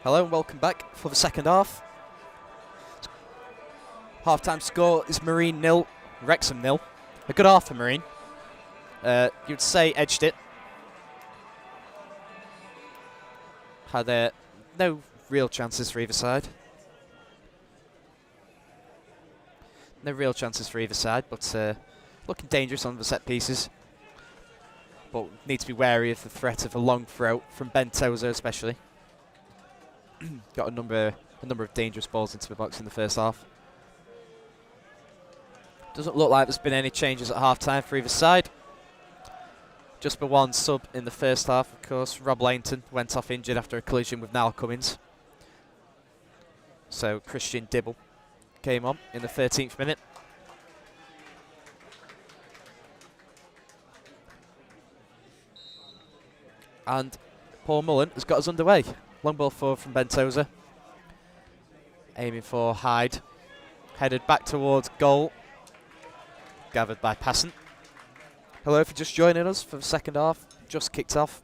Hello and welcome back for the second half. Half-time score is Marine 0, Wrexham 0. A good half for Marine. You'd say edged it. Had no real chances for either side. No real chances for either side, but looking dangerous on the set pieces. But need to be wary of the threat of a long throw from Ben Tozer especially. Got a number of dangerous balls into the box in the first half. Doesn't look like there's been any changes at half-time for either side. Just the one sub in the first half, of course. Rob Lainton went off injured after a collision with Niall Cummins. So Christian Dibble came on in the 13th minute. And Paul Mullen has got us underway. Long ball forward from Ben Tozer. Aiming for Hyde. Headed back towards goal. Gathered by Passant. Hello if you're just joining us for the second half. Just kicked off.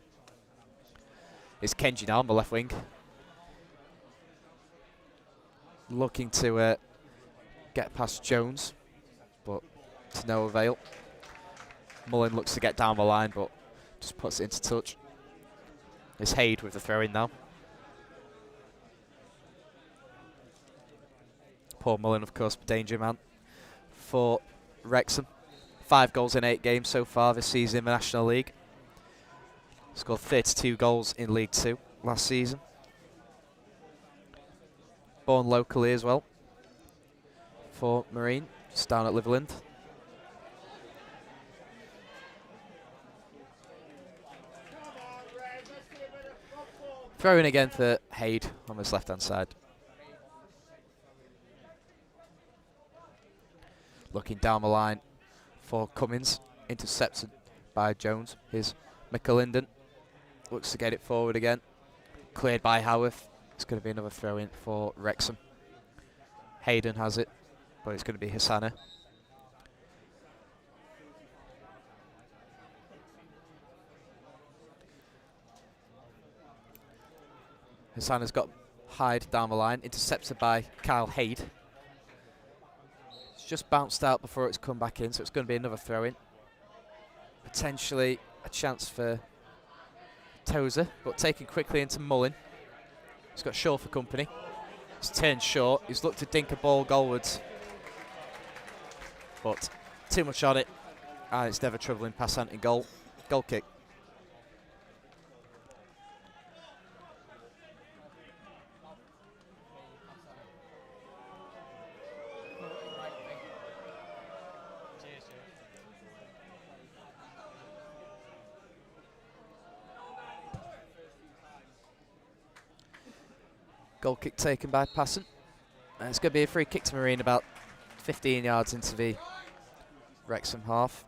It's Kenji now on the left wing. Looking to get past Jones, but to no avail. Mullen looks to get down the line, but just puts it into touch. It's Hayde with the throw-in now. Paul Mullen, of course, the danger man for Wrexham. 5 goals in 8 games so far this season in the National League. Scored 32 goals in League 2 last season. Born locally as well for Marine, just down at Liverland. Throw in again for Hayde on this left-hand side. Looking down the line for Cummins, intercepted by Jones. Here's McAlinden, looks to get it forward again. Cleared by Howarth. It's going to be another throw-in for Wrexham. Hayden has it, but it's going to be Hassana. Hassana's got Hyde down the line, intercepted by Kyle Hayde. It's just bounced out before it's come back in, so it's going to be another throw-in. Potentially a chance for Tozer, but taken quickly into Mullen. He's got Shaw for company. He's turned short. He's looked to dink a ball goalwards, but too much on it, and it's never troubling Passant in goal. Goal kick. Goal kick taken by Passant. And it's going to be a free kick to Marine about 15 yards into the Wrexham half.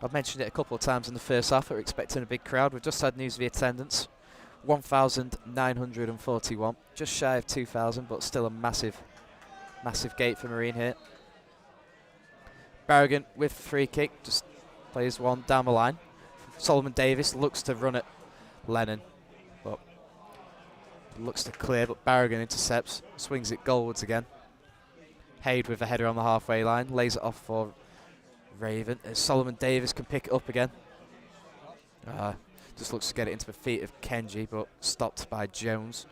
I've mentioned it a couple of times in the first half. We're expecting a big crowd. We've just had news of the attendance. 1,941. Just shy of 2,000, but still a massive gate for Marine here. Barragan with free kick. Just plays one down the line. Solomon Davis looks to run at Lennon, but looks to clear, but Barragan intercepts, swings it goalwards again. Hayde with a header on the halfway line, lays it off for Raven, as Solomon Davis can pick it up again. Just looks to get it into the feet of Kenji, but stopped by Jones.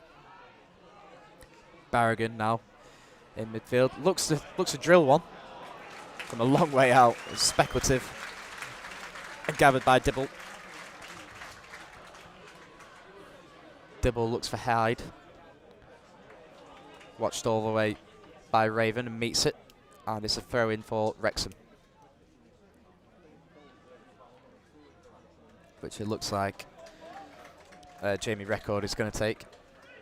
Barragan now in midfield, looks to drill one from a long way out. It's speculative. And gathered by Dibble. Dibble looks for Hyde. Watched all the way by Raven and meets it. And it's a throw-in for Wrexham, which it looks like Jamie Record is going to take.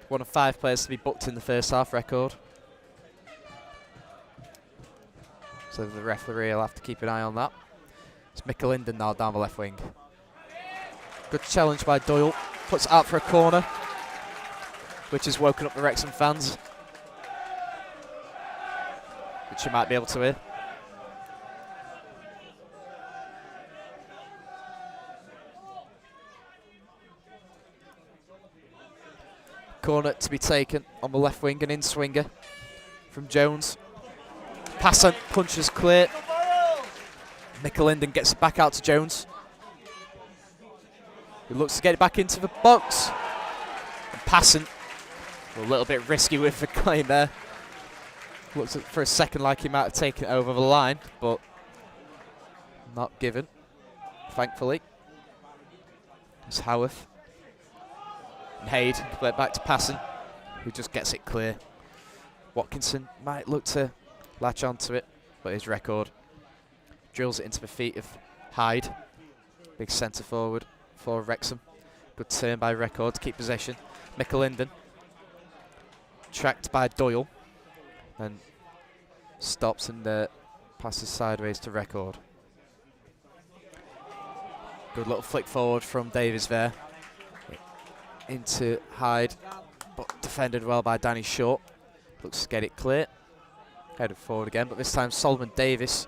One of 5 players to be booked in the first half, Record. So the referee will have to keep an eye on that. It's McAlinden now down the left wing. Good challenge by Doyle. Puts it out for a corner, which has woken up the Wrexham fans, which you might be able to hear. Corner to be taken on the left wing, an in-swinger from Jones. Passan punches clear. Linden gets it back out to Jones. He looks to get it back into the box. And Passan, a little bit risky with the claim there. Looks for a second like he might have taken it over the line, but not given, thankfully. It's Howarth. And Haid play it back to Passan, who just gets it clear. Watkinson might look to latch onto it, but his record drills it into the feet of Hyde. Big centre forward for Wrexham. Good turn by Record to keep possession. Linden tracked by Doyle and stops and passes sideways to Record. Good little flick forward from Davies there into Hyde, but defended well by Danny Short. Looks to get it clear. Headed forward again, but this time Solomon Davis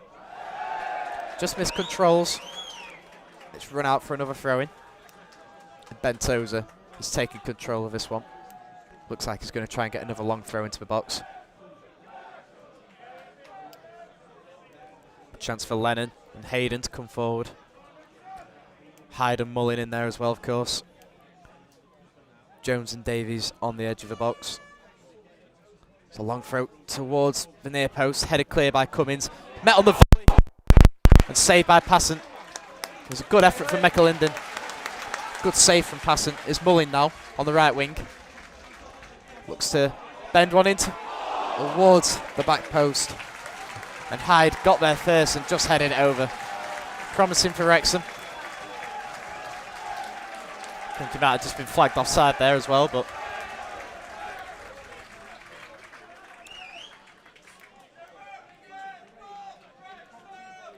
just missed controls. It's run out for another throw-in. And Bentosa is taking control of this one. Looks like he's going to try and get another long throw into the box. A chance for Lennon and Hayden to come forward. Hyde and Mullin in there as well, of course. Jones and Davies on the edge of the box. It's a long throw towards the near post, headed clear by Cummins. Met on the volley and saved by Passan. It was a good effort from Linden. Good save from Passan. Is Mullin now on the right wing. Looks to bend one into towards the back post. And Hyde got there first and just headed it over. Promising for Wrexham. I think he might have just been flagged offside there as well, but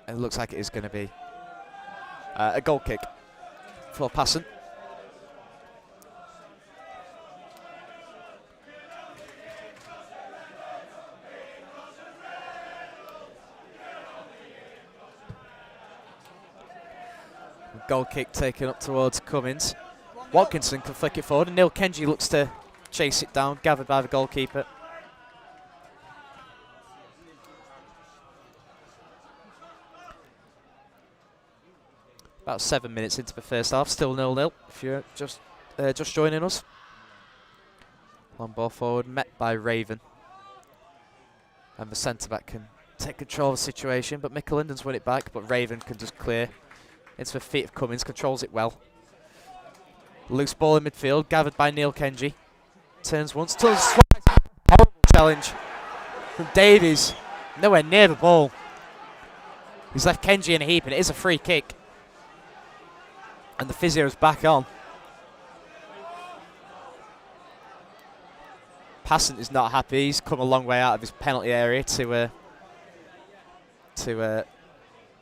it looks like it is going to be a goal kick for Passan. Goal kick taken up towards Cummins. Watkinson can flick it forward, and Neil Kenji looks to chase it down, gathered by the goalkeeper. About 7 minutes into the first half, still 0-0 if you're just joining us. Long ball forward, met by Raven. And the centre-back can take control of the situation, but Linden's won it back, but Raven can just clear into the feet of Cummins, controls it well. Loose ball in midfield, gathered by Neil Kenji. Turns once, turns twice. Horrible challenge from Davies. Nowhere near the ball. He's left Kenji in a heap, and it is a free kick. And the physio's back on. Passan is not happy. He's come a long way out of his penalty area to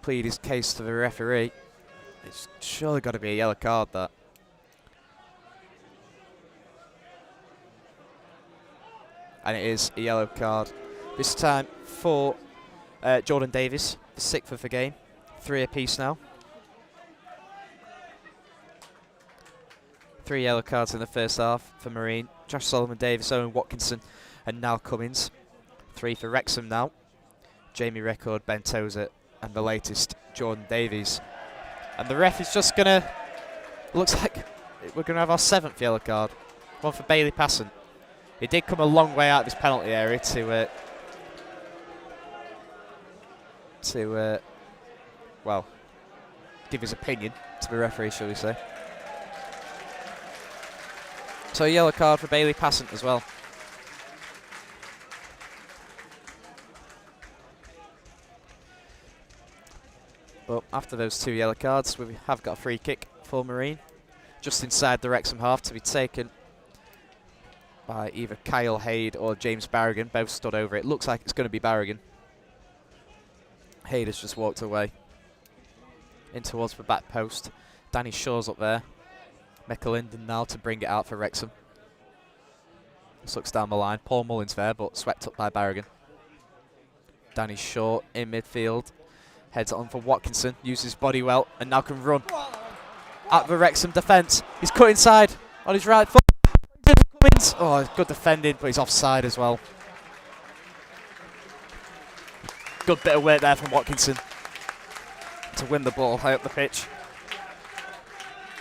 plead his case to the referee. It's surely got to be a yellow card, that. And it is a yellow card. This time for Jordan Davies, the 6th of the game. 3 apiece now. 3 yellow cards in the first half for Marine. Josh Solomon Davis, Owen Watkinson, and Niall Cummins. 3 for Wrexham now. Jamie Record, Bentosa, and the latest, Jordan Davies. And the ref is just going to... Looks like we're going to have our 7th yellow card. One for Bailey Passan. He did come a long way out of his penalty area to well, give his opinion to the referee, shall we say. So a yellow card for Bailey Passan as well. But after those 2 yellow cards, we have got a free kick for Marine, just inside the Wrexham half, to be taken by either Kyle Haid or James Barrigan. Both stood over it. Looks like it's going to be Barrigan. Haid has just walked away in towards the back post. Danny Shaw's up there. Linden now to bring it out for Wrexham. This looks down the line. Paul Mullins there, but swept up by Barrigan. Danny Shaw in midfield. Heads on for Watkinson. Uses his body well and now can run at the Wrexham defence. He's cut inside on his right foot. Davies. Oh, good defending, but he's offside as well. Good bit of work there from Watkinson to win the ball high up the pitch.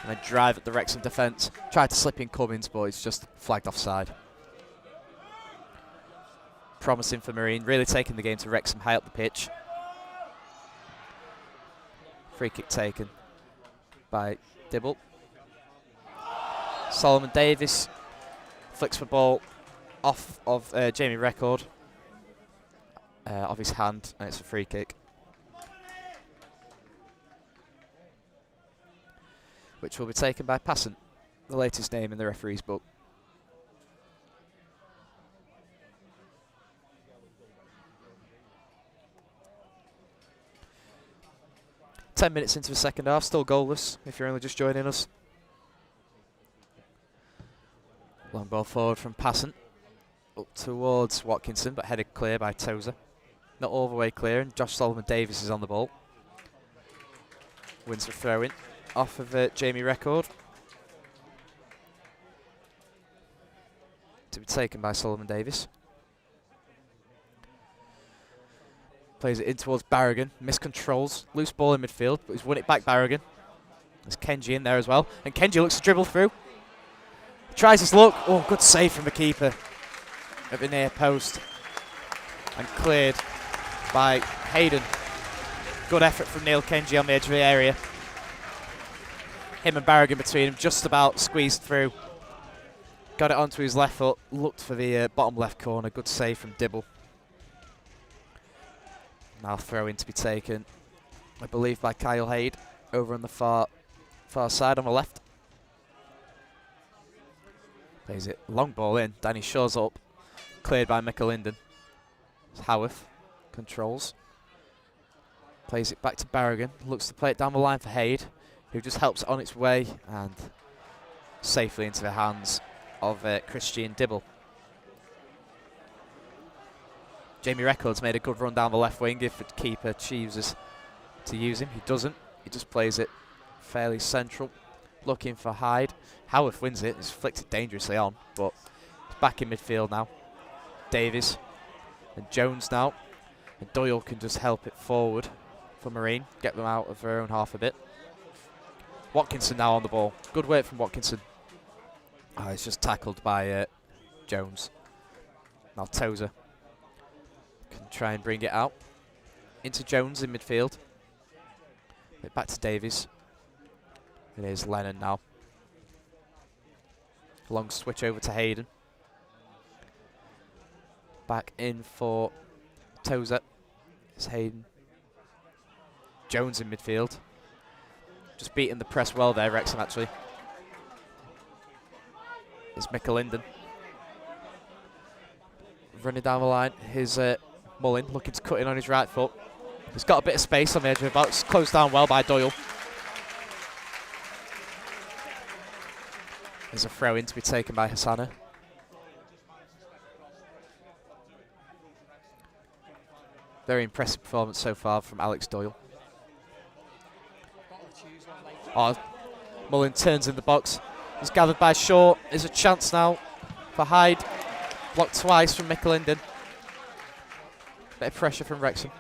And then drive at the Wrexham defence. Tried to slip in Cummins, but it's just flagged offside. Promising for Marine, really taking the game to Wrexham high up the pitch. Free kick taken by Dibble. Solomon Davies flicks the ball off of Jamie Record, off his hand, and it's a free kick, which will be taken by Passant, the latest name in the referee's book. Ten minutes into the second half, still goalless if you're only just joining us. Long ball forward from Passant, up towards Watkinson, but headed clear by Tozer. Not all the way clear, and Josh Solomon Davies is on the ball. Wins the throw in off of Jamie Record. To be taken by Solomon Davies. Plays it in towards Barragan, miscontrols, loose ball in midfield, but he's won it back Barragan. There's Kenji in there as well, and Kenji looks to dribble through. Tries his luck. Oh, good save from the keeper at the near post. And cleared by Hayden. Good effort from Neil Kenji on the edge of the area. Him and Barragan between him, just about squeezed through. Got it onto his left foot, looked for the bottom left corner. Good save from Dibble. Now throw in to be taken, I believe, by Kyle Hayde over on the far side on the left. Plays it long ball in. Danny Shaw's up. Cleared by Michael Linden. Howarth controls. Plays it back to Barragan. Looks to play it down the line for Hayde, who just helps it on its way and safely into the hands of Christian Dibble. Jamie Records made a good run down the left wing if the keeper chooses to use him. He doesn't. He just plays it fairly central, looking for Hyde. Howarth wins it. He's flicked it dangerously on, but he's back in midfield now. Davies and Jones now. And Doyle can just help it forward for Marine, get them out of their own half a bit. Watkinson now on the ball. Good work from Watkinson. Oh, it's just tackled by Jones. Now Tozer can try and bring it out into Jones in midfield. Back to Davies. It is Lennon now. Long switch over to Hayden. Back in for Tozer. It's Hayden. Jones in midfield. Just beating the press well there, Wrexham actually. It's Michael Linden. Running down the line. Here's Mullin looking to cut in on his right foot. He's got a bit of space on the edge of the box. Closed down well by Doyle. There's a throw in to be taken by Hassana. Very impressive performance so far from Alex Doyle. Oh, Mullin turns in the box. He's gathered by Shaw. There's a chance now for Hyde. Blocked twice from Michael Linden. Bit of pressure from Wrexham.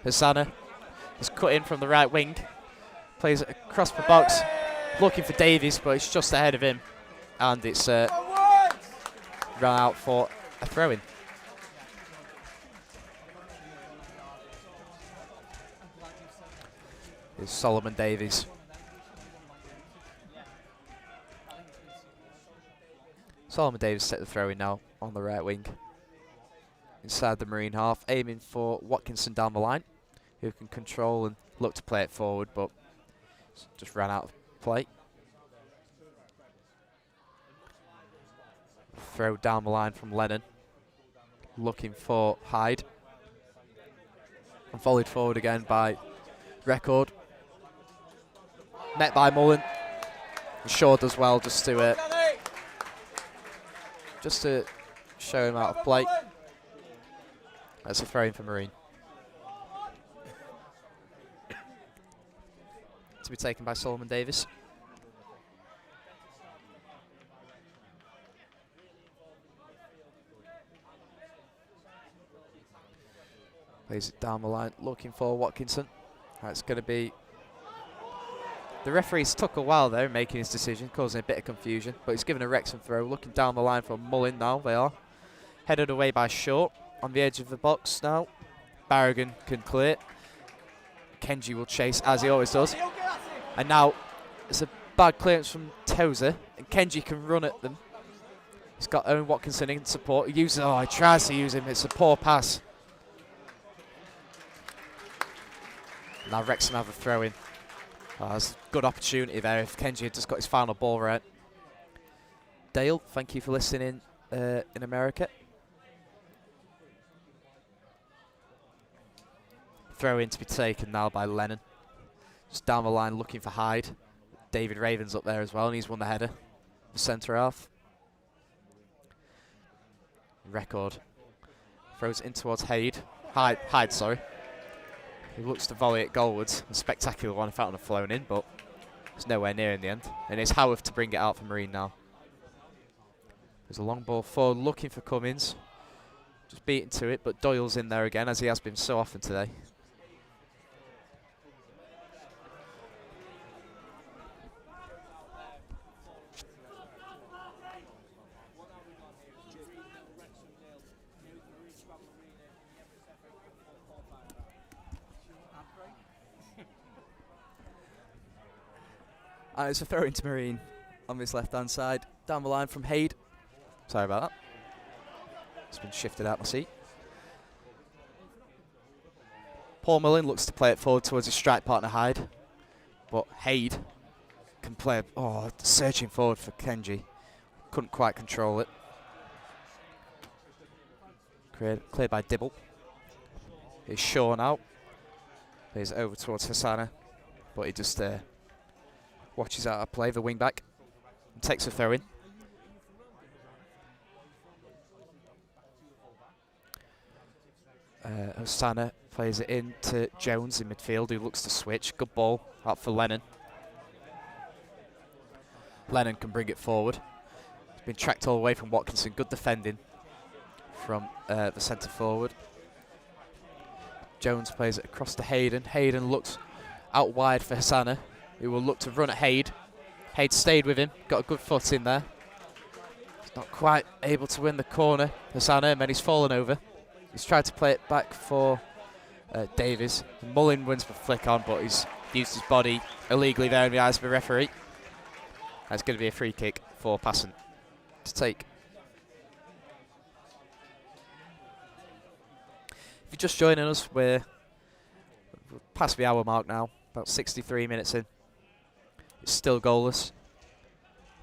Hassana is cut in from the right wing. Plays it across the box. Looking for Davies, but it's just ahead of him. And it's run out for a throw-in. Here's Solomon Davies. Solomon Davies set the throw-in now on the right wing. Inside the Marine half, aiming for Watkinson down the line, who can control and look to play it forward, but just ran out of play. Throw down the line from Lennon, looking for Hyde. And volleyed forward again by Record. Met by Mullin. And Shaw does well just to show him out of play. That's a throw in for Marine. To be taken by Solomon Davies. Plays it down the line, looking for Watkinson. That's going to be... The referee's took a while there in making his decision, causing a bit of confusion, but he's given a Wrexham throw. Looking down the line for Mullin now, they are. Headed away by Short on the edge of the box now. Barragan can clear. Kenji will chase, as he always does. And now it's a bad clearance from Tozer, and Kenji can run at them. He's got Owen Watkinson in support. He uses, he tries to use him. It's a poor pass. Now Wrexham have a throw in. That's a good opportunity there if Kenji had just got his final ball right. Dale, thank you for listening in America. Throw in to be taken now by Lennon. Just down the line looking for Hyde. David Raven's up there as well, and he's won the header. The centre half. Record. Throws in towards Hyde, sorry. He looks to volley it goalwards. A spectacular one if that would have flown in, but it's nowhere near in the end. And it's Howarth to bring it out for Marine now. There's a long ball forward looking for Cummins. Just beating to it, but Doyle's in there again, as he has been so often today. It's a throw into Marine on this left-hand side. Down the line from Hyde. Sorry about that. It's been shifted out my seat. Paul Mullin looks to play it forward towards his strike partner Hyde. But Hyde can play, searching forward for Kenji. Couldn't quite control it. Cleared by Dibble. It's Shaw now. Plays it over towards Hassana. But he just watches out of play, the wing back, and takes a throw in. Hosanna plays it in to Jones in midfield, who looks to switch. Good ball out for Lennon. Lennon can bring it forward. It's been tracked all the way from Watkinson. Good defending from the centre forward. Jones plays it across to Hayden. Hayden looks out wide for Hosanna, who will look to run at Hyde. Hyde stayed with him, got a good foot in there. He's not quite able to win the corner. Hosanna, and then he's fallen over. He's tried to play it back for Davies. Mullin wins the flick on, but he's used his body illegally there in the eyes of the referee. That's going to be a free kick for Passant to take. If you're just joining us, we're past the hour mark now, about 63 minutes in. It's still goalless.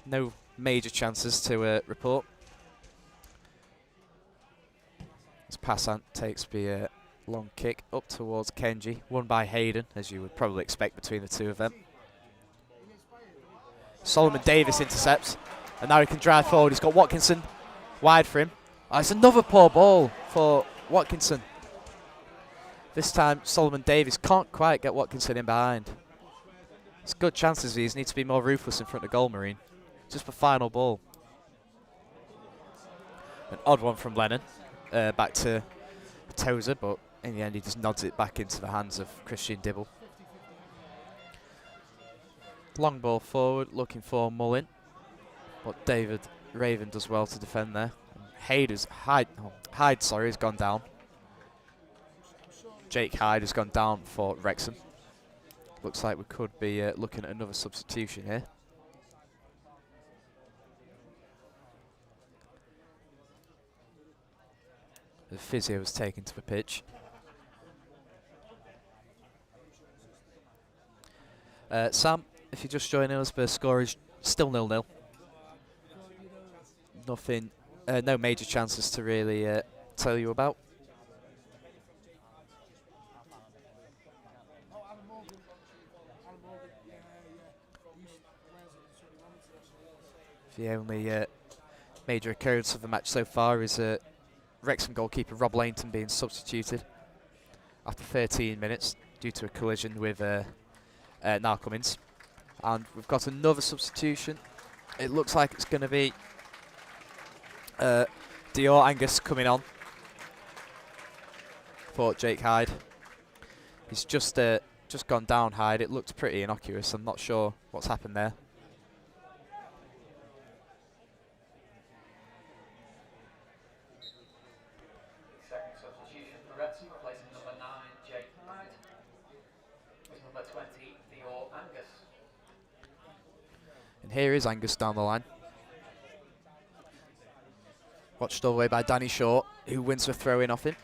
No major chances to report. As Passant takes the long kick up towards Kenji, won by Hayden, as you would probably expect between the two of them. Solomon Davis intercepts, and now he can drive forward. He's got Watkinson wide for him. It's another poor ball for Watkinson. This time Solomon Davis can't quite get Watkinson in behind. It's good chances. These need to be more ruthless in front of goal, Marine. Just the final ball. An odd one from Lennon. Back to Tozer, but in the end he just nods it back into the hands of Christian Dibble. Long ball forward, looking for Mullin. But David Raven does well to defend there. Hyde has gone down. Jake Hyde has gone down for Wrexham. Looks like we could be looking at another substitution here. The physio was taken to the pitch. Sam, if you're just joining us, the score is still 0-0. Nothing, no major chances to really tell you about. The only major occurrence of the match so far is Wrexham goalkeeper Rob Lainton being substituted after 13 minutes due to a collision with Niall Cummins. And we've got another substitution. It looks like it's going to be Dior Angus coming on. thought Jake Hyde. He's just gone down, Hyde. It looked pretty innocuous. I'm not sure what's happened there. Second substitution for Wrexham, replacing number 9, Jake Hyde, with number 20, Theo Angus. And here is Angus down the line. Watched all the way by Danny Short, who wins the throw-in off him,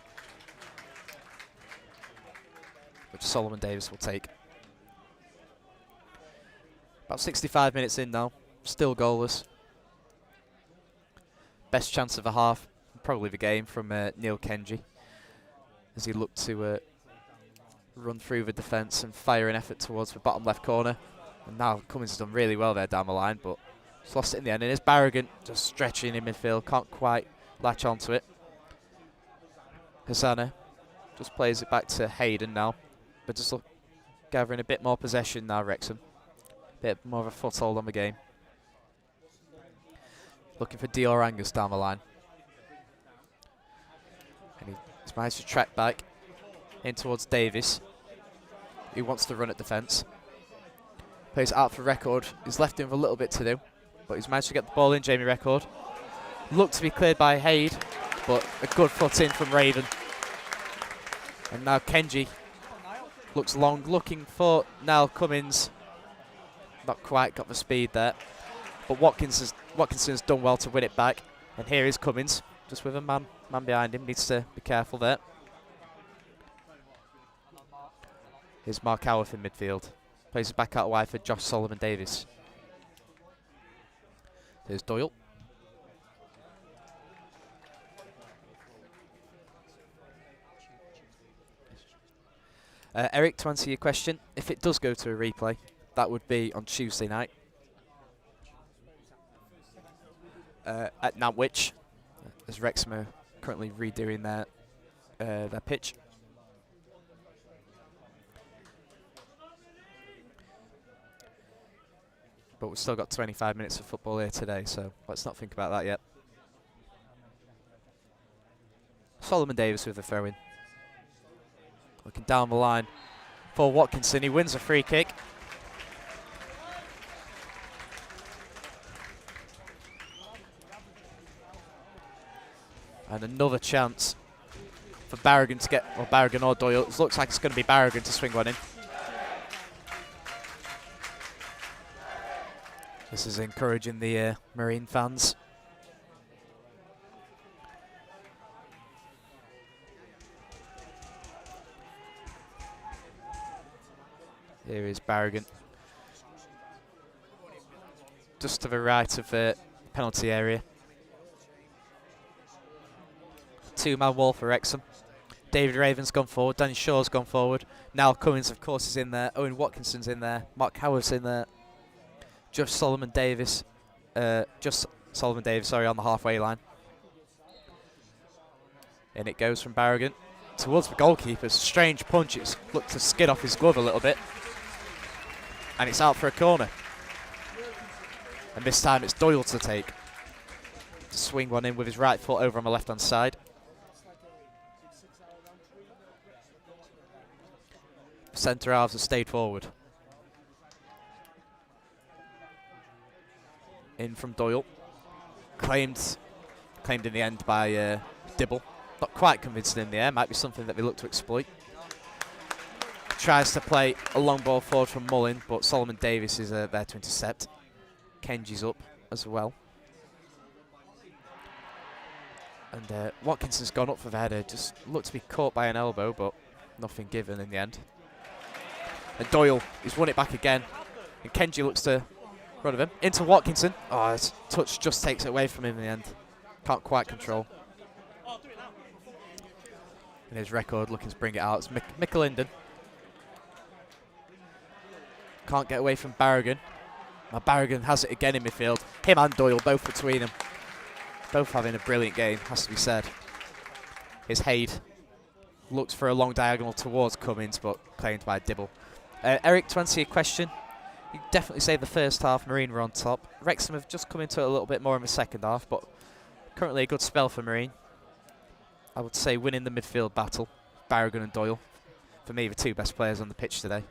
which Solomon Davis will take. About 65 minutes in now, still goalless. Best chance of the half, probably the game, from Neil Kenji, as he looked to run through the defence and fire an effort towards the bottom left corner. And now Cummins has done really well there down the line, but he's lost it in the end. And it's Barragan just stretching in midfield, can't quite latch onto it. Hosanna just plays it back to Hayden now, but just gathering a bit more possession now, Wrexham. A bit more of a foothold on the game. Looking for Dior Angus down the line. And he's managed to track back in towards Davis, who wants to run at defence. Plays out for Record. He's left him with a little bit to do, but he's managed to get the ball in, Jamie Record. Looked to be cleared by Hayde, but a good foot in from Raven. And now Kenji looks long, looking for Niall Cummins. Not quite got the speed there, but Watkinson's done well to win it back. And here is Cummins, just with a man behind him. Needs to be careful there. Here's Mark Howarth in midfield. Plays it back out wide for Josh Solomon Davis. There's Doyle. Eric, to answer your question, if it does go to a replay, that would be on Tuesday night at Nantwich, as Wrexham are currently redoing their pitch. But we've still got 25 minutes of football here today, so let's not think about that yet. Solomon Davis with the throw-in. Looking down the line for Watkinson. He wins a free kick. And another chance for Barragan to get, or Barragan or Doyle. It looks like it's going to be Barragan to swing one in. This is encouraging the Marine fans. Here is Barragan. Just to the right of the penalty area. Two-man wall for Wrexham. David Raven's gone forward. Danny Shaw's gone forward. Niall Cummins, of course, is in there. Owen Watkinson's in there. Mark Howarth's in there. Just Solomon Davis. On the halfway line. In it goes from Barragan towards the goalkeeper. Strange punch. It's looked to skid off his glove a little bit. And it's out for a corner. And this time it's Doyle to take. To swing one in with his right foot over on the left-hand side. Centre halves have stayed forward. In from Doyle. Claimed in the end by Dibble. Not quite convincing in the air. Might be something that they look to exploit. Tries to play a long ball forward from Mullin, but Solomon Davis is there to intercept. Kenji's up as well. And Watkinson's gone up for the header. Just looked to be caught by an elbow, but nothing given in the end. And Doyle, he's won it back again. And Kenji looks to run of him. Into Watkinson. Oh, his touch just takes it away from him in the end. Can't quite control. And his Record looking to bring it out. It's Mikkel Linden. Can't get away from Barragan. Now Barragan has it again in midfield. Him and Doyle, both between them. Both having a brilliant game, has to be said. Here's Hayde. Looks for a long diagonal towards Cummins, but claimed by Dibble. Eric, to answer your question, you definitely say the first half Marine were on top. Wrexham have just come into it a little bit more in the second half, but currently a good spell for Marine. I would say winning the midfield battle. Barragan and Doyle, for me, the two best players on the pitch today.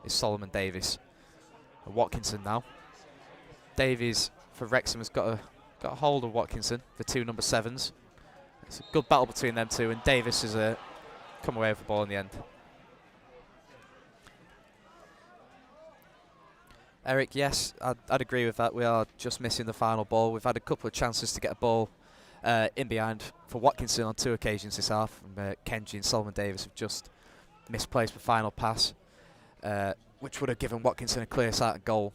Is Solomon Davies. And Watkinson now. Davies for Wrexham has got a hold of Watkinson, the two number 7s. It's a good battle between them two, and Davis has come away with the ball in the end. Eric, yes, I'd agree with that. We are just missing the final ball. We've had a couple of chances to get a ball in behind for Watkinson on 2 occasions this half. And, Kenji and Solomon Davis have just misplaced the final pass, which would have given Watkinson a clear sight of goal.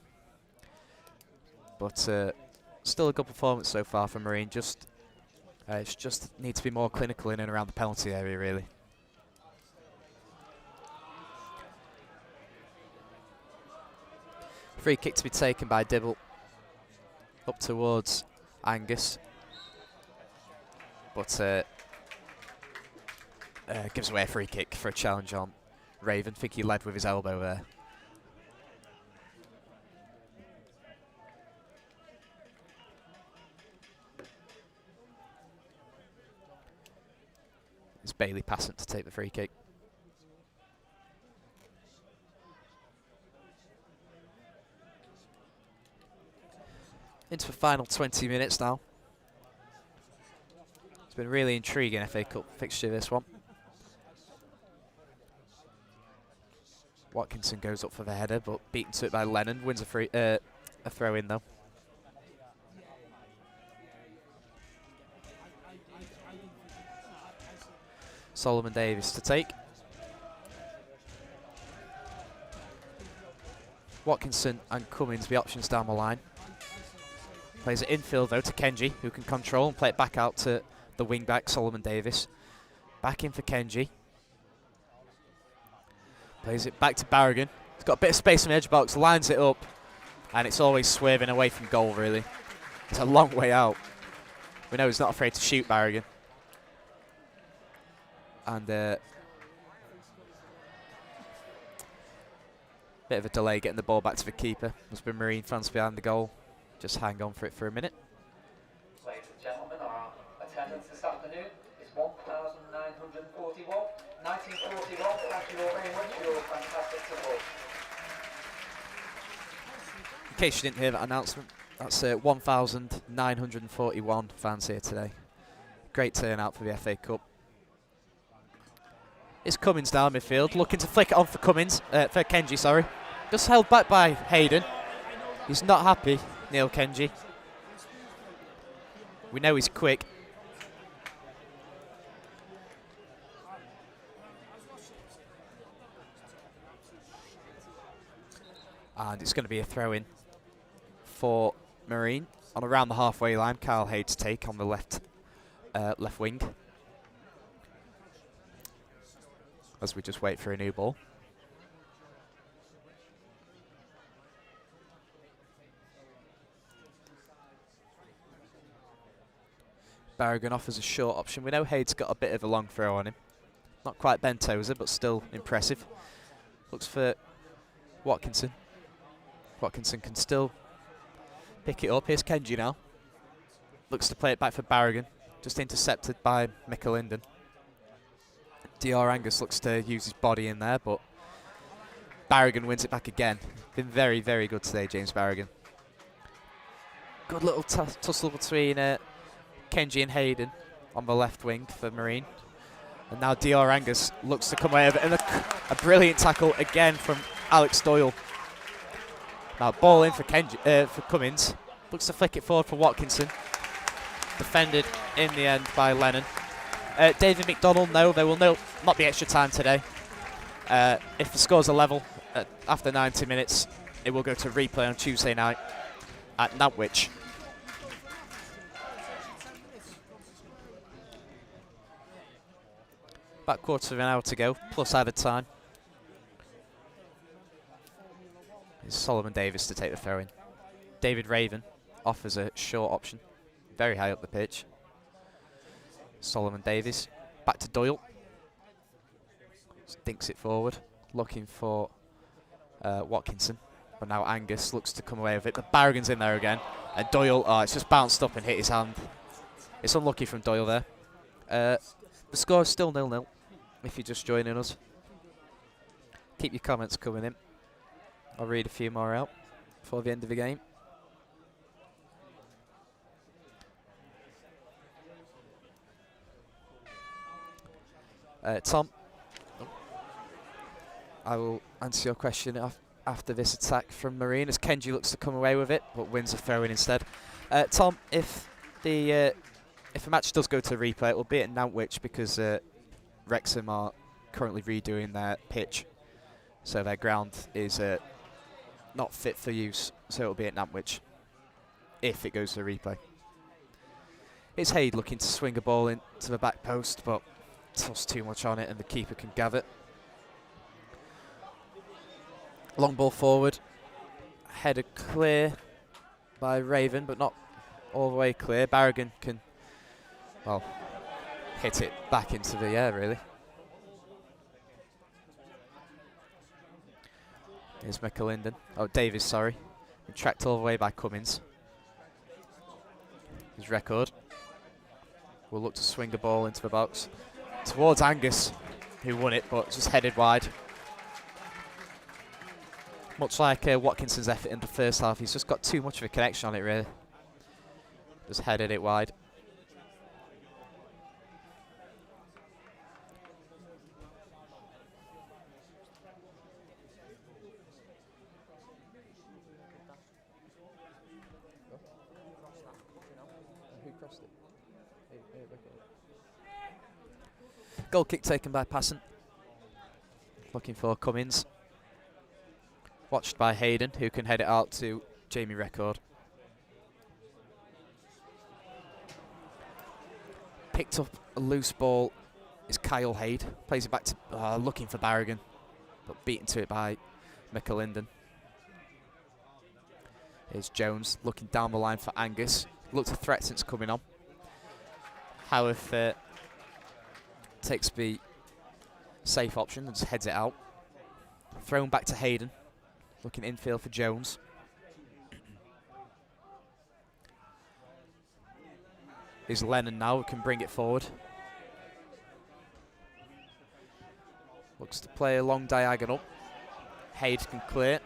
But still a good performance so far from Marine. It's just need to be more clinical in and around the penalty area, really. Free kick to be taken by Dibble up towards Angus, but gives away a free kick for a challenge on Raven. I think he led with his elbow there. It's Bailey Passant to take the free kick. Into the final 20 minutes now. It's been really intriguing FA Cup fixture, this one. Watkinson goes up for the header, but beaten to it by Lennon. Wins a throw in though. Solomon Davis to take. Watkinson and Cummins the options down the line. Plays it infield though to Kenji, who can control and play it back out to the wing back Solomon Davis. Back in for Kenji. Plays it back to Barragan. He's got a bit of space on the edge box, lines it up, and it's always swerving away from goal, really. It's a long way out. We know he's not afraid to shoot, Barragan. And bit of a delay getting the ball back to the keeper. Must be Marine fans behind the goal. Just hang on for it for a minute. Ladies and gentlemen, our attendance this afternoon is 1,941. 1941, thank you all very much for your fantastic support. In case you didn't hear that announcement, that's 1,941 fans here today. Great turnout for the FA Cup. It's Cummins down midfield, looking to flick it on for for Kenji, sorry. Just held back by Hayden. He's not happy, Neil Kenji. We know he's quick. And it's going to be a throw-in for Marine on around the halfway line. Kyle Hayes take on the left wing. As we just wait for a new ball. Barragan offers a short option. We know Hayes got a bit of a long throw on him. Not quite Bentosa, but still impressive. Looks for Watkinson. Watkinson can still pick it up. Here's Kenji now. Looks to play it back for Barragan. Just intercepted by Mikkel Linden. Dior Angus looks to use his body in there, but Barragan wins it back again. Been very, very good today, James Barragan. Good little tussle between Kenji and Hayden on the left wing for Marine. And now Dior Angus looks to come away with it. And a brilliant tackle again from Alex Doyle. Now ball in for Cummins. Looks to flick it forward for Watkinson. Defended in the end by Lennon. David McDonald, no, there will not be extra time today. If the scores are level after 90 minutes, it will go to replay on Tuesday night at Nantwich. About quarter of an hour to go, plus added time. It's Solomon Davis to take the throw in. David Raven offers a short option, very high up the pitch. Solomon Davies, back to Doyle. Stinks it forward, looking for Watkinson. But now Angus looks to come away with it. But Barragan's in there again. And Doyle, it's just bounced up and hit his hand. It's unlucky from Doyle there. The score is still 0-0 if you're just joining us. Keep your comments coming in. I'll read a few more out before the end of the game. Tom, I will answer your question after this attack from Marine, as Kenji looks to come away with it, but wins a throw-in instead. Tom, if the match does go to replay, it will be at Nantwich because Wrexham are currently redoing their pitch, so their ground is not fit for use, so it will be at Nantwich if it goes to replay. It's Haid looking to swing a ball into the back post, but toss too much on it and the keeper can gab it. Long ball forward, header clear by Raven, but not all the way clear. Barragan can, well, hit it back into the air, really. Here's McAlinden. Oh, Davies, sorry. Been tracked all the way by Cummins. His record. Will look to swing the ball into the box towards Angus, who won it, but just headed wide. Much like Watkinson's effort in the first half, he's just got too much of a connection on it, really. Just headed it wide. Goal kick taken by Passon. Looking for Cummins. Watched by Hayden, who can head it out to Jamie Record. Picked up a loose ball is Kyle Haid. Plays it back to looking for Barragan, but beaten to it by McAlinden. Here's Jones looking down the line for Angus. Looked a threat since coming on. Howarth takes the safe option and just heads it out. Thrown back to Hayden. Looking infield for Jones. Here's Lennon now, who can bring it forward. Looks to play a long diagonal. Haid can clear.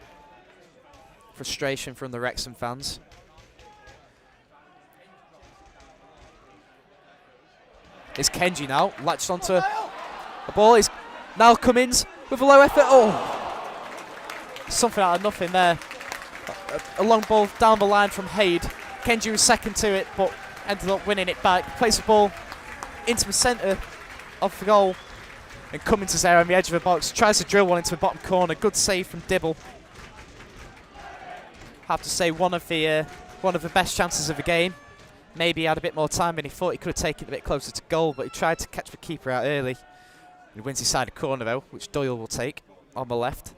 Frustration from the Wrexham fans. It's Kenji now, latched onto a ball. Is now Cummins with a low effort. Oh! Something out of nothing there. A long ball down the line from Haid. Kenji was second to it, but ended up winning it back. Plays the ball into the centre of the goal. And Cummins is there on the edge of the box. Tries to drill one into the bottom corner. Good save from Dibble. Have to say one of the best chances of the game. Maybe he had a bit more time and he thought he could have taken it a bit closer to goal, but he tried to catch the keeper out early. He wins his side of corner though, which Doyle will take on the left.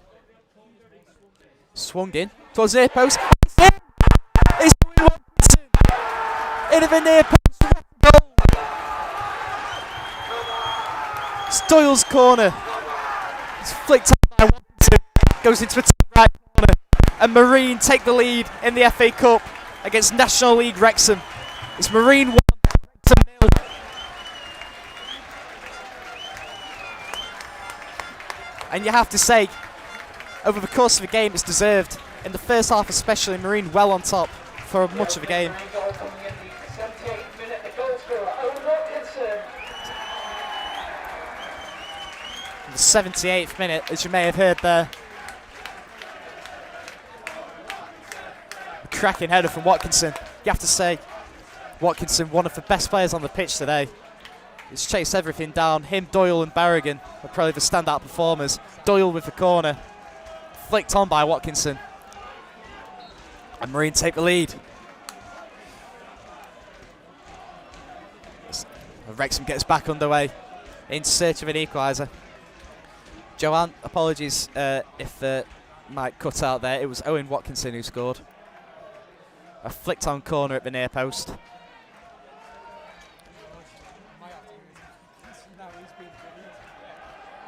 Swung in towards the near post. It's Watkinson into the near post. Goal. It's Doyle's corner. It's flicked up by Watkinson. Goes into the top right corner. And Marine take the lead in the FA Cup against National League Wrexham. It's Marine 1, Wrexham 0. And you have to say, over the course of the game, it's deserved. In the first half especially, Marine well on top for much of the game. In the 78th minute, as you may have heard there. A cracking header from Watkinson. You have to say, Watkinson, one of the best players on the pitch today. He's chased everything down. Him, Doyle and Barragan are probably the standout performers. Doyle with the corner. Flicked on by Watkinson. And Marine take the lead. Wrexham gets back underway in search of an equaliser. Joanne, apologies if the mic cut out there. It was Owen Watkinson who scored. A flicked on corner at the near post.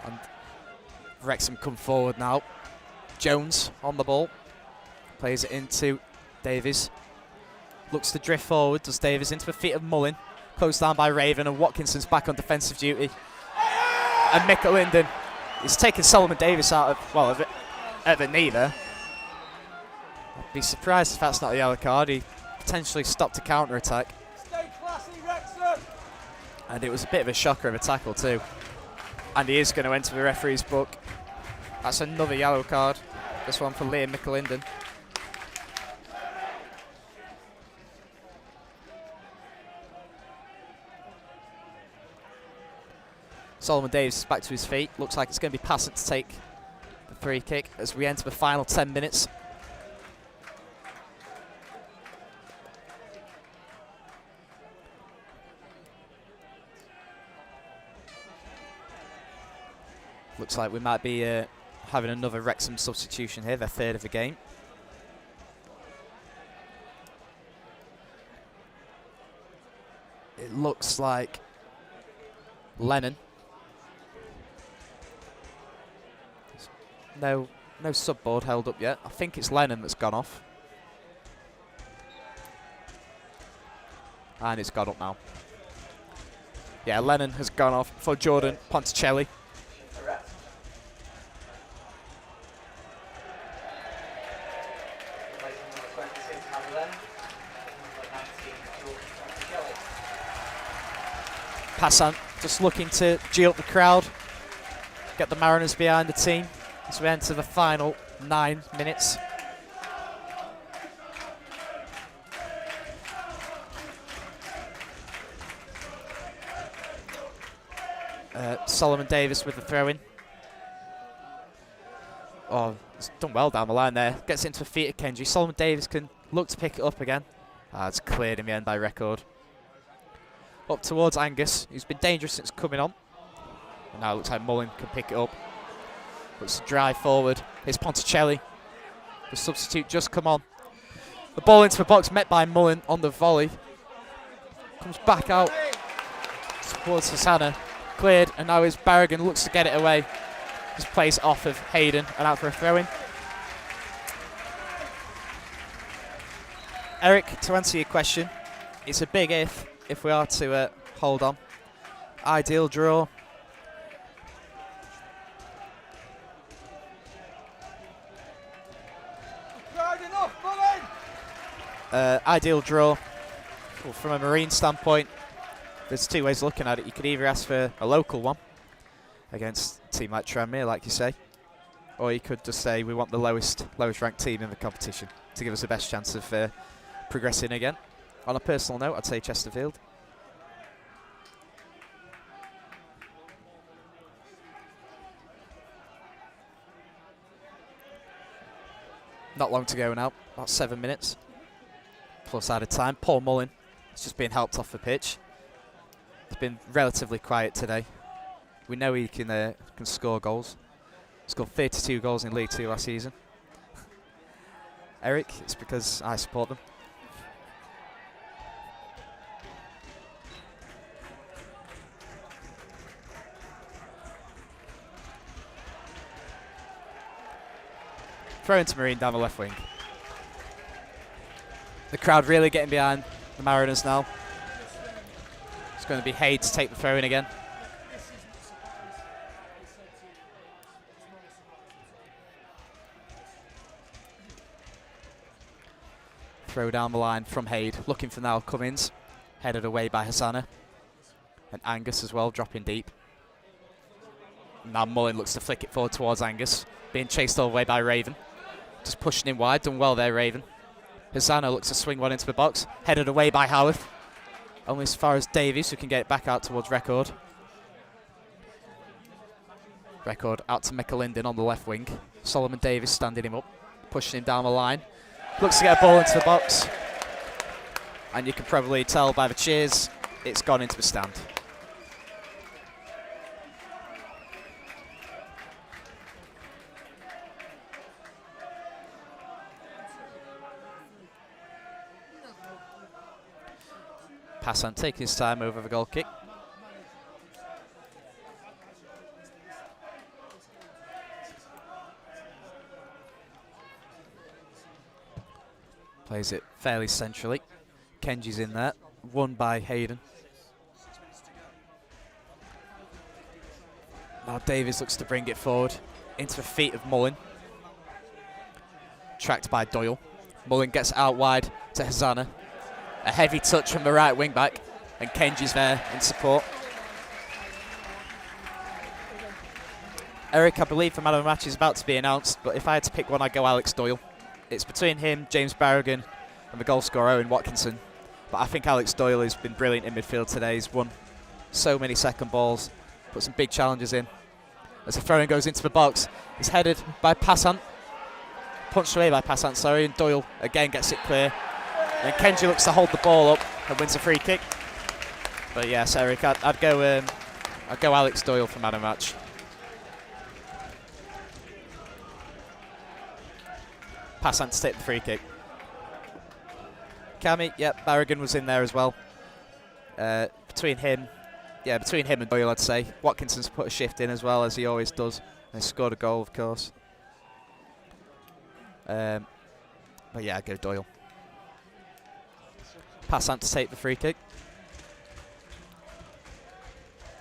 And Wrexham come forward now. Jones on the ball. Plays it into Davies. Looks to drift forward, does Davies, into the feet of Mullin. closed down by Raven, and Watkinson's back on defensive duty. And Mikkel Linden is taking Solomon Davis out of, well, at the knee there. I'd be surprised if that's not a yellow card. He potentially stopped a counter-attack. Stay classy, Wrexham. And it was a bit of a shocker of a tackle too. And he is going to enter the referee's book. That's another yellow card. This one for Liam Mikkel Linden. Solomon Davis is back to his feet. Looks like it's going to be Passant to take the free kick as we enter the final 10 minutes. Looks like we might be having another Wrexham substitution here, their third of the game. It looks like Lennon. No sub-board held up yet. I think it's Lennon that's gone off. And it's gone up now. Yeah, Lennon has gone off for Jordan Ponticelli. Correct. Replacing number 26, Harry Lennon. Number 19, Jordan Ponticelli. Passant just looking to G up the crowd, get the Mariners behind the team as we enter the final 9 minutes. Solomon Davis with the throw-in. Oh, it's done well down the line there. Gets into the feet of Kenji. Solomon Davis can look to pick it up again. It's cleared in the end by Record. Up towards Angus, who's been dangerous since coming on. And now it looks like Mullen can pick it up. Looks to drive forward. Here's Ponticelli. The substitute just come on. The ball into the box, met by Mullen on the volley. Comes back out towards Hosanna. Cleared, and now is Barragan, looks to get it away. Just plays off of Hayden and out for a throw-in. Eric, to answer your question, it's a big if we are to hold on. Ideal draw. Ideal draw. Well, from a Marine standpoint, there's two ways of looking at it. You could either ask for a local one against a team like Tranmere, like you say, or you could just say we want the lowest ranked team in the competition to give us the best chance of progressing again. On a personal note, I'd say Chesterfield. Not long to go now, about 7 minutes plus added time. Paul Mullen is just being helped off the pitch. It's been relatively quiet today. We know he can score goals. Scored 32 goals in League 2 last season. Eric, it's because I support them. Throw into Marine down the left wing. The crowd really getting behind the Mariners now. It's going to be Hayes to take the throw in again. Throw down the line from Hayde, looking for now Cummins. Headed away by Hosanna. And Angus as well, dropping deep. Now Mullen looks to flick it forward towards Angus. Being chased all the way by Raven. Just pushing him wide, done well there, Raven. Hosanna looks to swing one into the box. Headed away by Howarth. Only as far as Davies, who can get it back out towards Record. Record out to Mikkel Linden on the left wing. Solomon Davis standing him up, pushing him down the line. Looks to get a ball into the box. And you can probably tell by the cheers, it's gone into the stand. Passant taking his time over the goal kick. Plays it fairly centrally. Kenji's in there, won by Hayden. Now Davies looks to bring it forward into the feet of Mullin. Tracked by Doyle. Mullin gets out wide to Hosanna. A heavy touch from the right wing back, and Kenji's there in support. Eric, I believe the man of the match is about to be announced, but if I had to pick one, I'd go Alex Doyle. It's between him, James Barragan, and the goal scorer Owen Watkinson. But I think Alex Doyle has been brilliant in midfield today. He's won so many second balls, put some big challenges in. As the throw-in goes into the box, he's headed by Passant. Punched away by Passant, sorry, and Doyle again gets it clear. And Kenji looks to hold the ball up and wins a free kick. But yes, Eric, I'd go Alex Doyle for man of the match. Passant to take the free kick. Cammy, yep, Barragan was in there as well. Between him and Doyle, I'd say. Watkinson's put a shift in as well, as he always does. And he scored a goal, of course. But yeah, I'd go Doyle. Passant to take the free kick.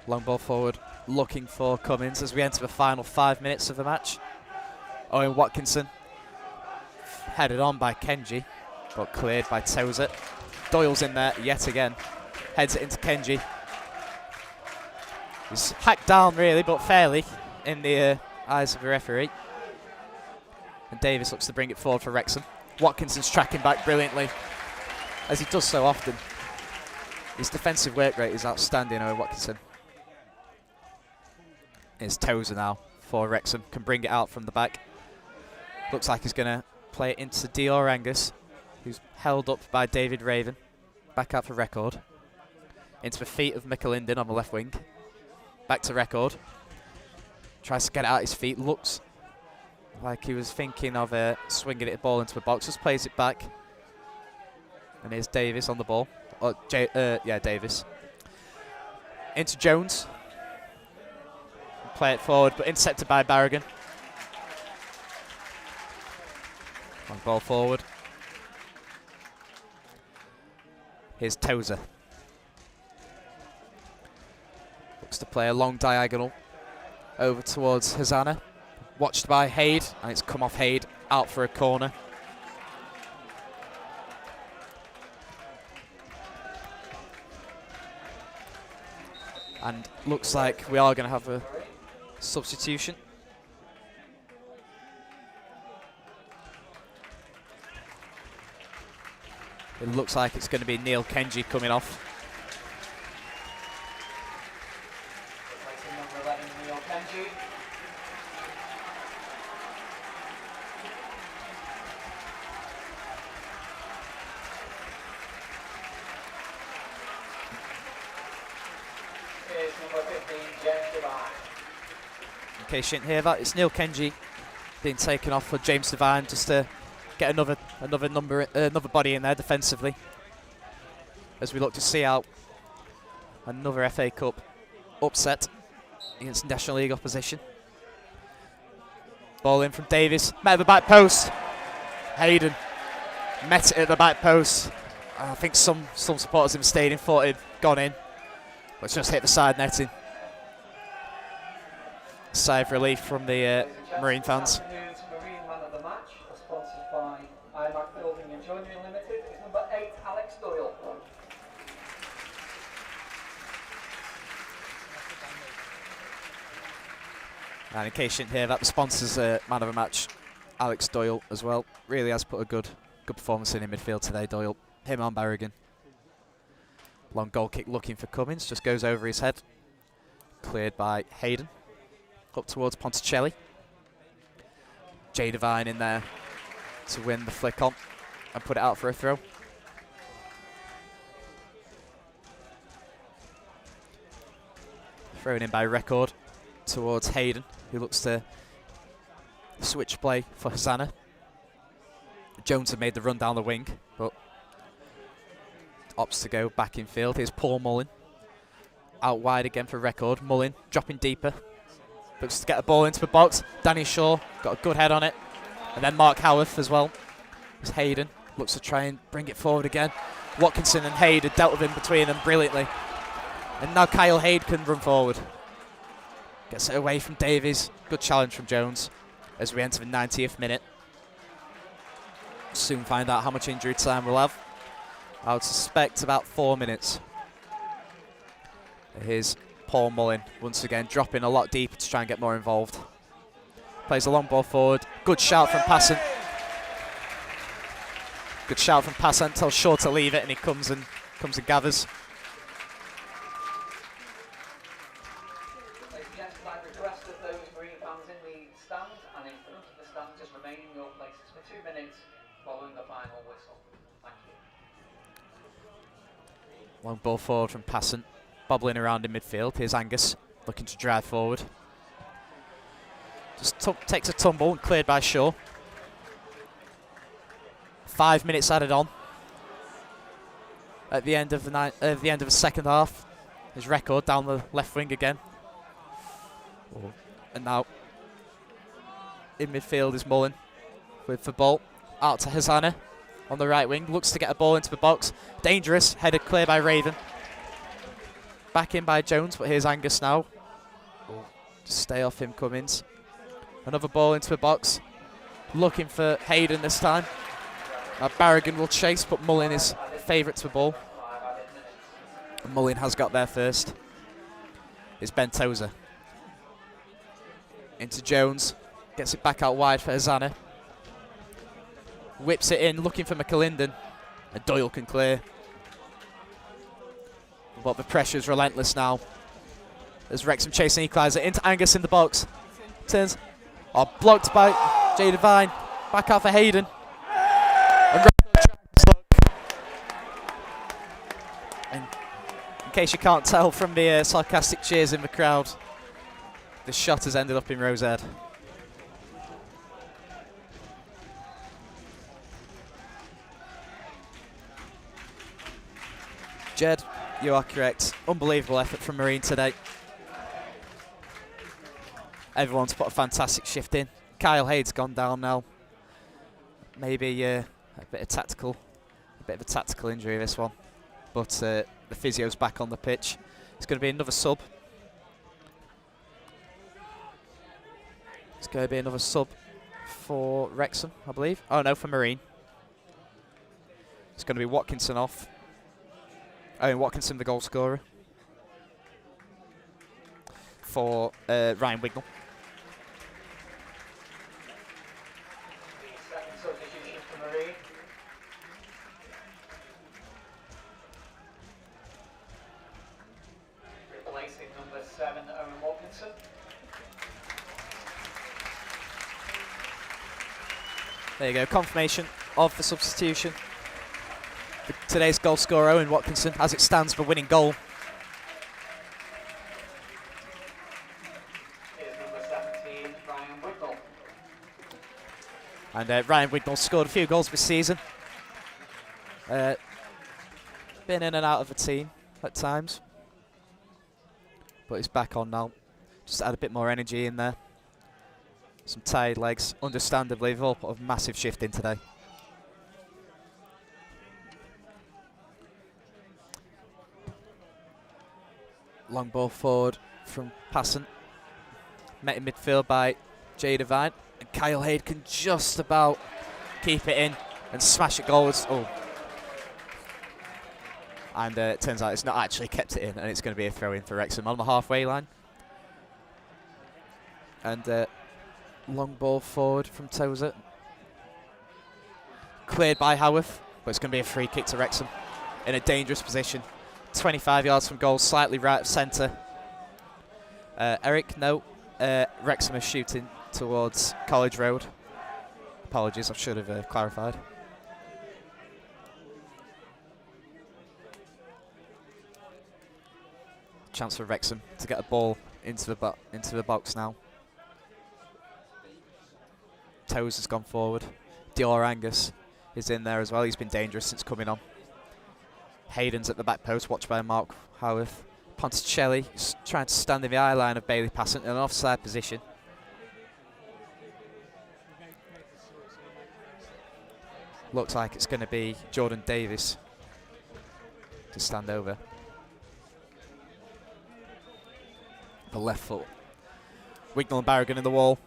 Long ball forward, looking for Cummins as we enter the final 5 minutes of the match. Owen Watkinson, headed on by Kenji, but cleared by Tozer. Doyle's in there yet again. Heads it into Kenji. He's hacked down really, but fairly in the eyes of the referee. And Davis looks to bring it forward for Wrexham. Watkinson's tracking back brilliantly, as he does so often. His defensive work rate is outstanding, Owen Watkinson. It's Tozer now for Wrexham. Can bring it out from the back. Looks like he's going to play it into Dior Angus, who's held up by David Raven. Back out for Record. Into the feet of Mikkel Linden on the left wing. Back to Record. Tries to get it out his feet. Looks like he was thinking of swinging it ball into the box. Just plays it back. And here's Davis on the ball. Davis. Into Jones. Play it forward, but intercepted by Barragan. Long ball forward. Here's Tozer. Looks to play a long diagonal over towards Hosanna. Watched by Haid, and it's come off Haid out for a corner. And looks like we are going to have a substitution. It looks like it's going to be Neil Kenji coming off. Replacing number 11, Neil Kenji. Here's number 15, James Devine. In case you didn't hear that, it's Neil Kenji being taken off for James Devine just to get another body in there defensively, as we look to see out another FA Cup upset against National League opposition. Ball in from Davis, met at the back post. Hayden met it at the back post. I think some supporters in the stadium thought it'd gone in, but it's just hit the side netting. Sigh of relief from the Marine fans. Afternoon's Marine Man of the Match, sponsored by iMac Building and Joinery Limited, is number 8, Alex Doyle. And in case you didn't hear that, the sponsor's man of the match, Alex Doyle, as well. Really has put a good performance in midfield today, Doyle. Him and Barragan. Long goal kick looking for Cummins, just goes over his head. Cleared by Hayden. Up towards Ponticelli. Jay Devine in there to win the flick on and put it out for a throw. Thrown in by Record towards Hayden, who looks to switch play for Hosanna. Jones had made the run down the wing, but opts to go back in field. Here's Paul Mullin. Out wide again for Record. Mullin dropping deeper. Looks to get a ball into the box. Danny Shaw got a good head on it. And then Mark Howarth as well. It's Hayden. Looks to try and bring it forward again. Watkinson and Haid had dealt with him between them brilliantly. And now Kyle Haid can run forward. Gets it away from Davies. Good challenge from Jones as we enter the 90th minute. Soon find out how much injury time we'll have. I would suspect about 4 minutes. Here's Paul Mullin once again dropping a lot deeper to try and get more involved. Plays a long ball forward. Good shout from Passant. Good shout from Passant. Tells Shaw to leave it, and he comes and gathers. Ladies and gentlemen, I request that those Marine fans in the stand and in front of the stand just remain in your places for 2 minutes following the final whistle. Thank you. Long ball forward from Passant. Bobbling around in midfield. Here's Angus looking to drive forward. Just takes a tumble and cleared by Shaw. 5 minutes added on. At the end of the second half, his record down the left wing again. And now in midfield is Mullin with the ball out to Hazana on the right wing. Looks to get a ball into the box. Dangerous, headed clear by Raven. Back in by Jones, but here's Angus now. Just stay off him, Cummins. Another ball into the box. Looking for Hayden this time. Now Barragan will chase, but Mullin is favourite to the ball. And Mullin has got there first. It's Ben Tozer. Into Jones. Gets it back out wide for Hazana. Whips it in, looking for McAlinden. And Doyle can clear. But the pressure's relentless now. There's Wrexham chasing equalizer into Angus in the box. Turns. Oh, blocked by Jay Devine. Back out for Hayden. And in case you can't tell from the sarcastic cheers in the crowd, the shot has ended up in Rowe's head. Jed, you are correct. Unbelievable effort from Marine today. Everyone's put a fantastic shift in. Kyle Hayde's gone down now. Maybe a bit of a tactical injury this one. But the physio's back on the pitch. It's going to be another sub. It's going to be another sub for Wrexham, I believe. Oh no, for Marine. It's going to be Watkinson off. Owen Watkinson, the goal scorer, for Ryan Wignall. The second substitution for Marine. Replacing number 7, Owen Watkinson. There you go, confirmation of the substitution. Today's goal scorer, Owen Watkinson, as it stands for winning goal. Here's number 17, Ryan Wignall. And Ryan Wignall scored a few goals this season. Been in and out of the team at times. But he's back on now. Just add a bit more energy in there. Some tired legs. Understandably, they've all put a massive shift in today. Long ball forward from Passant. Met in midfield by Jay Devine. And Kyle Hayde can just about keep it in and smash it goals. Oh. And it turns out it's not actually kept it in, and it's going to be a throw-in for Wrexham on the halfway line. And long ball forward from Tozer. Cleared by Howarth, but it's going to be a free kick to Wrexham in a dangerous position. 25 yards from goal, slightly right of centre. Eric, no. Wrexham is shooting towards College Road. Apologies, I should have clarified. Chance for Wrexham to get a ball into the box now. Toes has gone forward. Dior Angus is in there as well. He's been dangerous since coming on. Hayden's at the back post, watched by Mark Howarth. Ponticelli is trying to stand in the eye line of Bailey Passant in an offside position. Looks like it's going to be Jordan Davis to stand over. The left foot Wignall and Barragan in the wall.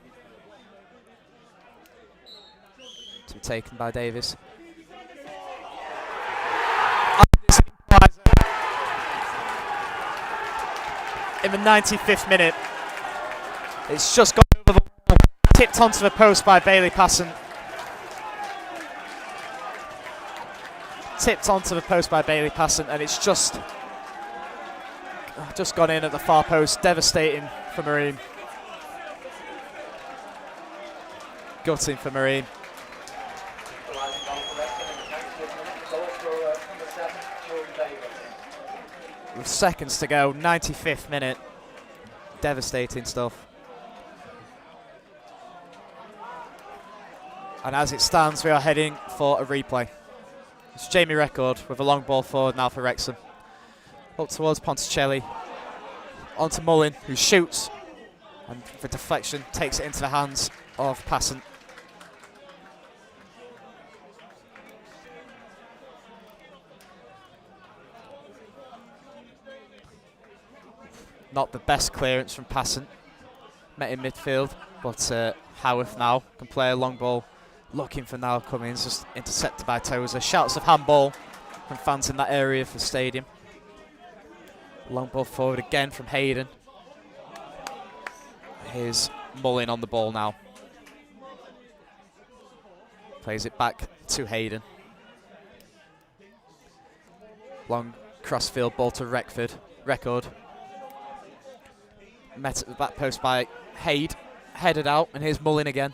To be taken by Davies. In the 95th minute. It's just gone over the wall. Tipped onto the post by Bailey Passant. Tipped onto the post by Bailey Passant, and it's just gone in at the far post. Devastating for Marine. Gutting for Marine. With seconds to go, 95th minute. Devastating stuff. And as it stands, we are heading for a replay. It's Jamie Record with a long ball forward now for Wrexham. Up towards Ponticelli. Onto Mullin, who shoots. And for deflection, takes it into the hands of Passant. Not the best clearance from Passant. Met in midfield, but Howarth now can play a long ball. Looking for now Cummings, just intercepted by Tozer. Shouts of handball from fans in that area of the stadium. Long ball forward again from Hayden. Here's Mullin on the ball now. Plays it back to Hayden. Long crossfield ball to Record. Met at the back post by Hayde. Headed out, and here's Mullin again.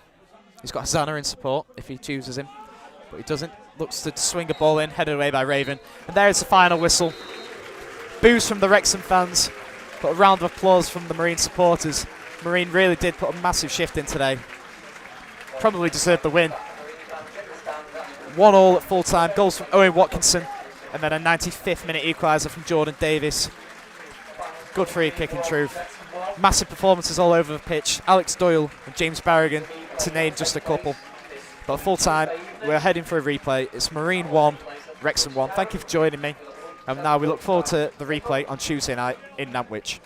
He's got Zanna in support if he chooses him, but he doesn't. Looks to swing a ball in, headed away by Raven. And there's the final whistle. Boos from the Wrexham fans, but a round of applause from the Marine supporters. Marine really did put a massive shift in today. Probably deserved the win. 1-1 at full time. Goals from Owen Watkinson, and then a 95th minute equaliser from Jordan Davies. Good free kick in truth. Massive performances all over the pitch. Alex Doyle and James Barragan, to name just a couple. But full time, we're heading for a replay. It's Marine 1, Wrexham 1. Thank you for joining me. And now we look forward to the replay on Tuesday night in Nantwich.